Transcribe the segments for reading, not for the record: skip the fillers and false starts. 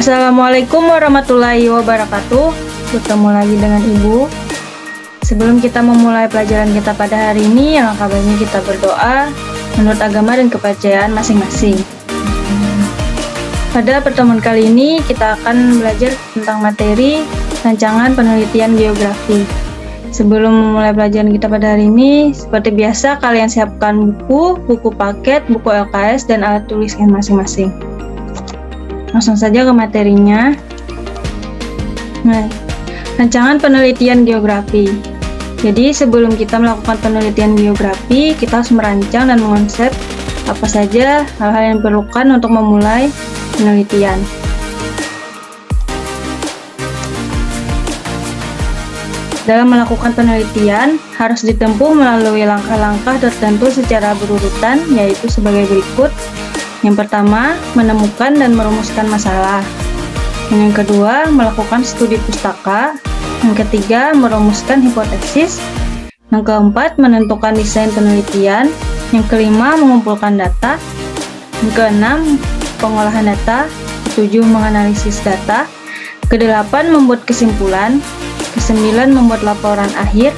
Assalamualaikum warahmatullahi wabarakatuh. Bertemu lagi dengan Ibu. Sebelum kita memulai pelajaran kita pada hari ini, alangkah baiknya kita berdoa menurut agama dan kepercayaan masing-masing. Pada pertemuan kali ini, kita akan belajar tentang materi rancangan penelitian geografi. Sebelum memulai pelajaran kita pada hari ini, seperti biasa kalian siapkan buku paket, buku LKS, dan alat tulis masing-masing. Langsung saja ke materinya. Nah, rancangan penelitian geografi. Jadi sebelum kita melakukan penelitian geografi, kita harus merancang dan mengonsep apa saja hal-hal yang diperlukan untuk memulai penelitian. Dalam melakukan penelitian, harus ditempuh melalui langkah-langkah tertentu secara berurutan, yaitu sebagai berikut. Yang pertama, menemukan dan merumuskan masalah. Yang kedua, melakukan studi pustaka. Yang ketiga, merumuskan hipotesis. Yang keempat, menentukan desain penelitian. Yang kelima, mengumpulkan data. Yang keenam, pengolahan data. Ketujuh, menganalisis data. Kedelapan, membuat kesimpulan. Kesembilan, membuat laporan akhir.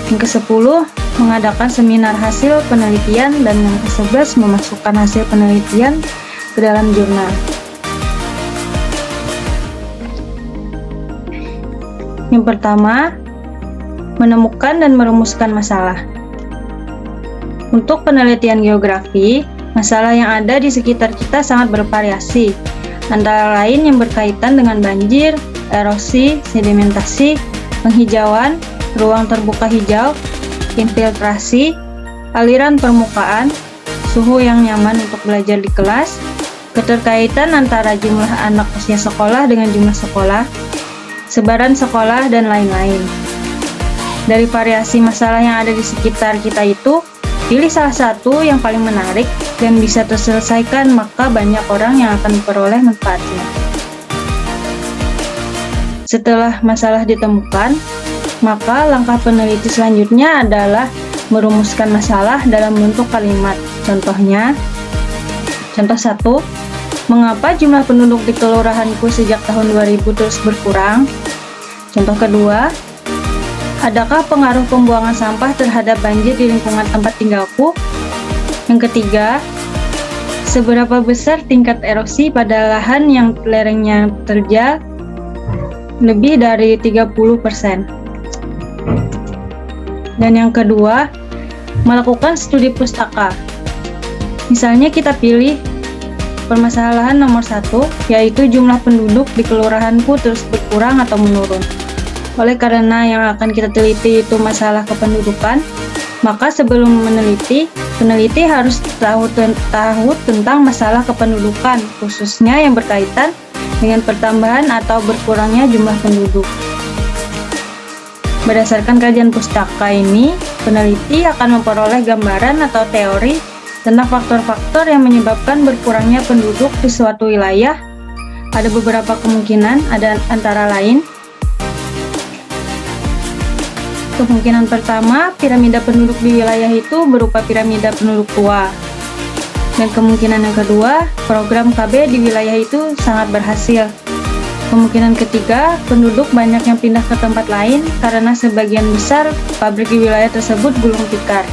Yang kesepuluh, mengadakan seminar hasil penelitian. Dan yang ke-11, memasukkan hasil penelitian ke dalam jurnal. Yang pertama, menemukan dan merumuskan masalah. Untuk penelitian geografi, masalah yang ada di sekitar kita sangat bervariasi, antara lain yang berkaitan dengan banjir, erosi, sedimentasi, penghijauan, ruang terbuka hijau, infiltrasi, aliran permukaan, suhu yang nyaman untuk belajar di kelas, keterkaitan antara jumlah anak usia sekolah dengan jumlah sekolah, sebaran sekolah, dan lain-lain. Dari variasi masalah yang ada di sekitar kita itu, pilih salah satu yang paling menarik dan bisa terselesaikan, maka banyak orang yang akan memperoleh manfaatnya. Setelah masalah ditemukan, maka langkah peneliti selanjutnya adalah merumuskan masalah dalam bentuk kalimat. Contohnya, contoh 1, mengapa jumlah penduduk di kelurahanku sejak tahun 2000 terus berkurang? Contoh kedua, adakah pengaruh pembuangan sampah terhadap banjir di lingkungan tempat tinggalku? Yang ketiga, seberapa besar tingkat erosi pada lahan yang lerengnya terjal lebih dari 30%? Dan yang kedua, melakukan studi pustaka. Misalnya kita pilih permasalahan nomor 1, yaitu jumlah penduduk di kelurahanku terus berkurang atau menurun. Oleh karena yang akan kita teliti itu masalah kependudukan, maka sebelum meneliti, peneliti harus tahu tentang masalah kependudukan, khususnya yang berkaitan dengan pertambahan atau berkurangnya jumlah penduduk. Berdasarkan kajian pustaka ini, peneliti akan memperoleh gambaran atau teori tentang faktor-faktor yang menyebabkan berkurangnya penduduk di suatu wilayah. Ada beberapa kemungkinan, ada antara lain. Kemungkinan pertama, piramida penduduk di wilayah itu berupa piramida penduduk tua. Dan kemungkinan yang kedua, program KB di wilayah itu sangat berhasil. Kemungkinan ketiga, penduduk banyak yang pindah ke tempat lain karena sebagian besar pabrik di wilayah tersebut gulung tikar.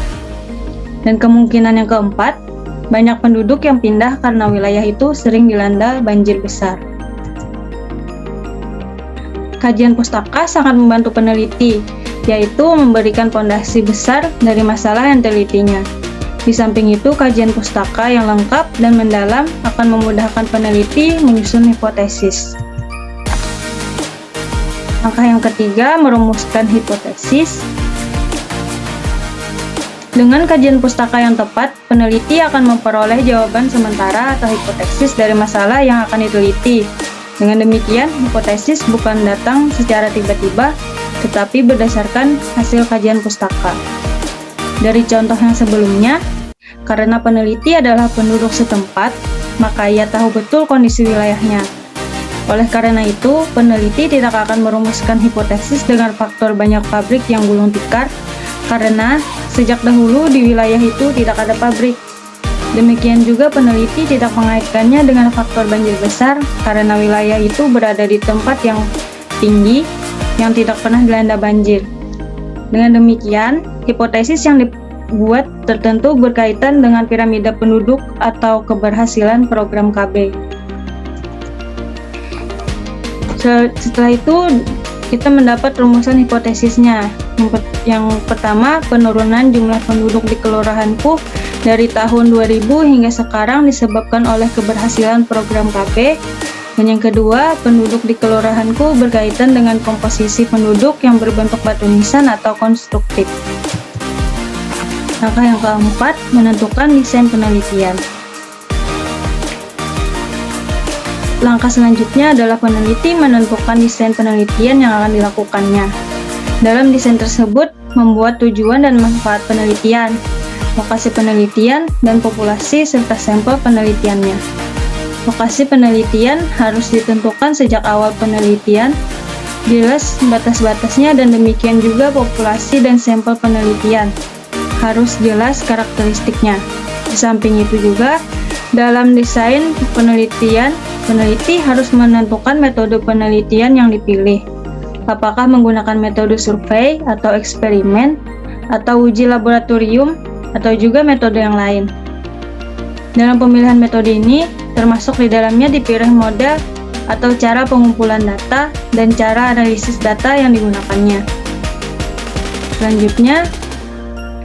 Dan kemungkinan yang keempat, banyak penduduk yang pindah karena wilayah itu sering dilanda banjir besar. Kajian pustaka sangat membantu peneliti, yaitu memberikan fondasi besar dari masalah yang telitinya. Di samping itu, kajian pustaka yang lengkap dan mendalam akan memudahkan peneliti menyusun hipotesis. Langkah yang ketiga, merumuskan hipotesis. Dengan kajian pustaka yang tepat, peneliti akan memperoleh jawaban sementara atau hipotesis dari masalah yang akan diteliti. Dengan demikian, hipotesis bukan datang secara tiba-tiba, tetapi berdasarkan hasil kajian pustaka. Dari contoh yang sebelumnya, karena peneliti adalah penduduk setempat, maka ia tahu betul kondisi wilayahnya. Oleh karena itu, peneliti tidak akan merumuskan hipotesis dengan faktor banyak pabrik yang gulung tikar, karena sejak dahulu di wilayah itu tidak ada pabrik. Demikian juga peneliti tidak mengaitkannya dengan faktor banjir besar karena wilayah itu berada di tempat yang tinggi yang tidak pernah dilanda banjir. Dengan demikian, hipotesis yang dibuat tertentu berkaitan dengan piramida penduduk atau keberhasilan program KB. Setelah itu, kita mendapat rumusan hipotesisnya. Yang pertama, penurunan jumlah penduduk di kelurahanku dari tahun 2000 hingga sekarang disebabkan oleh keberhasilan program KB. Dan yang kedua, penduduk di kelurahanku berkaitan dengan komposisi penduduk yang berbentuk batu nisan atau konstruktif. Langkah yang keempat, menentukan desain penelitian. Langkah selanjutnya adalah peneliti menentukan desain penelitian yang akan dilakukannya. Dalam desain tersebut, membuat tujuan dan manfaat penelitian, lokasi penelitian, dan populasi serta sampel penelitiannya. Lokasi penelitian harus ditentukan sejak awal penelitian, jelas batas-batasnya, dan demikian juga populasi dan sampel penelitian. Harus jelas karakteristiknya. Di samping itu juga, dalam desain penelitian, peneliti harus menentukan metode penelitian yang dipilih. Apakah menggunakan metode survei atau eksperimen, atau uji laboratorium, atau juga metode yang lain. Dalam pemilihan metode ini, termasuk di dalamnya dipilih model atau cara pengumpulan data dan cara analisis data yang digunakannya. Selanjutnya,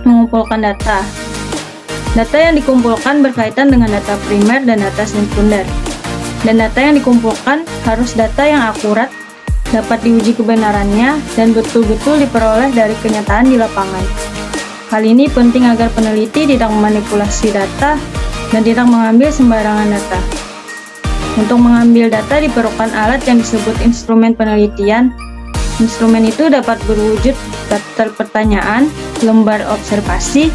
mengumpulkan data. Data yang dikumpulkan berkaitan dengan data primer dan data sekunder. Dan data yang dikumpulkan harus data yang akurat, dapat diuji kebenarannya, dan betul-betul diperoleh dari kenyataan di lapangan. Hal ini penting agar peneliti tidak memanipulasi data dan tidak mengambil sembarangan data. Untuk mengambil data diperlukan alat yang disebut instrumen penelitian. Instrumen itu dapat berwujud daftar pertanyaan, lembar observasi,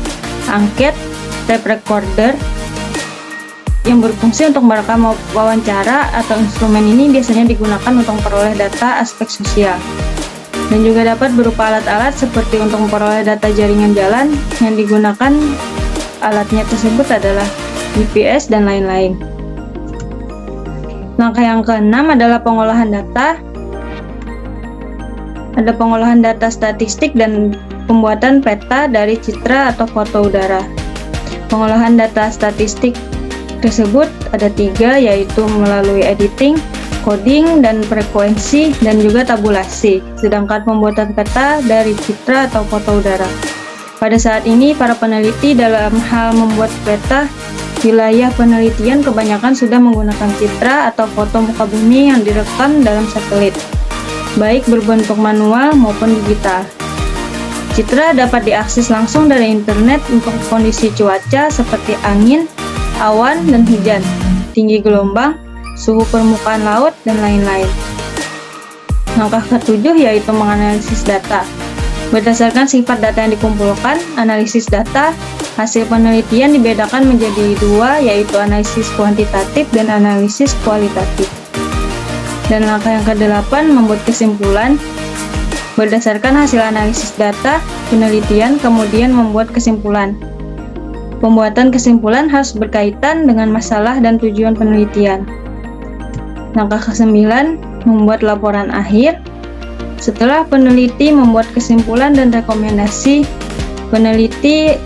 angket, tape recorder, yang berfungsi untuk merekam wawancara, atau instrumen ini biasanya digunakan untuk memperoleh data aspek sosial. Dan juga dapat berupa alat-alat seperti untuk memperoleh data jaringan jalan yang digunakan. Alatnya tersebut adalah GPS dan lain-lain. Langkah yang keenam adalah pengolahan data. Ada pengolahan data statistik dan pembuatan peta dari citra atau foto udara. Pengolahan data statistik tersebut ada 3, yaitu melalui editing, coding, dan frekuensi, dan juga tabulasi. Sedangkan pembuatan peta dari citra atau foto udara. Pada saat ini, para peneliti dalam hal membuat peta wilayah penelitian kebanyakan sudah menggunakan citra atau foto muka bumi yang direkam dalam satelit, baik berbentuk manual maupun digital. Citra dapat diakses langsung dari internet untuk kondisi cuaca seperti angin, awan, dan hujan, tinggi gelombang, suhu permukaan laut, dan lain-lain. Langkah ketujuh yaitu menganalisis data. Berdasarkan sifat data yang dikumpulkan, analisis data, hasil penelitian dibedakan menjadi 2, yaitu analisis kuantitatif dan analisis kualitatif. Dan langkah yang ke-8, membuat kesimpulan. Berdasarkan hasil analisis data, penelitian, kemudian membuat kesimpulan. Pembuatan kesimpulan harus berkaitan dengan masalah dan tujuan penelitian. Langkah ke-9, membuat laporan akhir. Setelah peneliti membuat kesimpulan dan rekomendasi, penelitian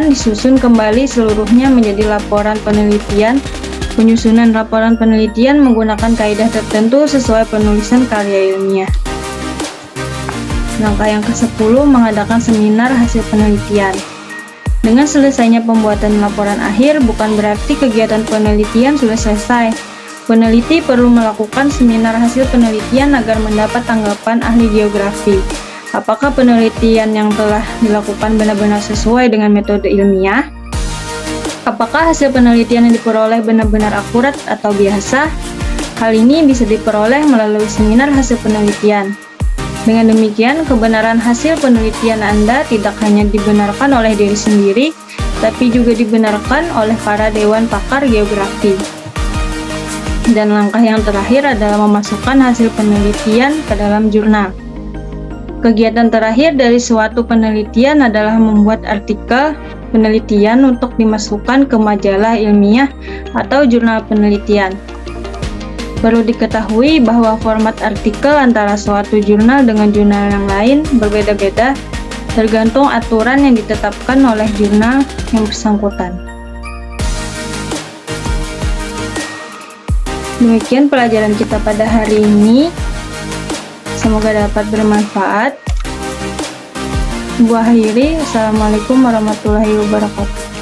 disusun kembali seluruhnya menjadi laporan penelitian. Penyusunan laporan penelitian menggunakan kaidah tertentu sesuai penulisan karya ilmiah. Langkah yang ke-10, mengadakan seminar hasil penelitian. Dengan selesainya pembuatan laporan akhir, bukan berarti kegiatan penelitian sudah selesai. Peneliti perlu melakukan seminar hasil penelitian agar mendapat tanggapan ahli geografi. Apakah penelitian yang telah dilakukan benar-benar sesuai dengan metode ilmiah? Apakah hasil penelitian yang diperoleh benar-benar akurat atau biasa? Hal ini bisa diperoleh melalui seminar hasil penelitian. Dengan demikian, kebenaran hasil penelitian Anda tidak hanya dibenarkan oleh diri sendiri, tapi juga dibenarkan oleh para dewan pakar geografi. Dan langkah yang terakhir adalah memasukkan hasil penelitian ke dalam jurnal. Kegiatan terakhir dari suatu penelitian adalah membuat artikel, penelitian untuk dimasukkan ke majalah ilmiah atau jurnal penelitian. Perlu diketahui bahwa format artikel antara suatu jurnal dengan jurnal yang lain berbeda-beda tergantung aturan yang ditetapkan oleh jurnal yang bersangkutan. Demikian pelajaran kita pada hari ini. Semoga dapat bermanfaat. Assalamualaikum warahmatullahi wabarakatuh.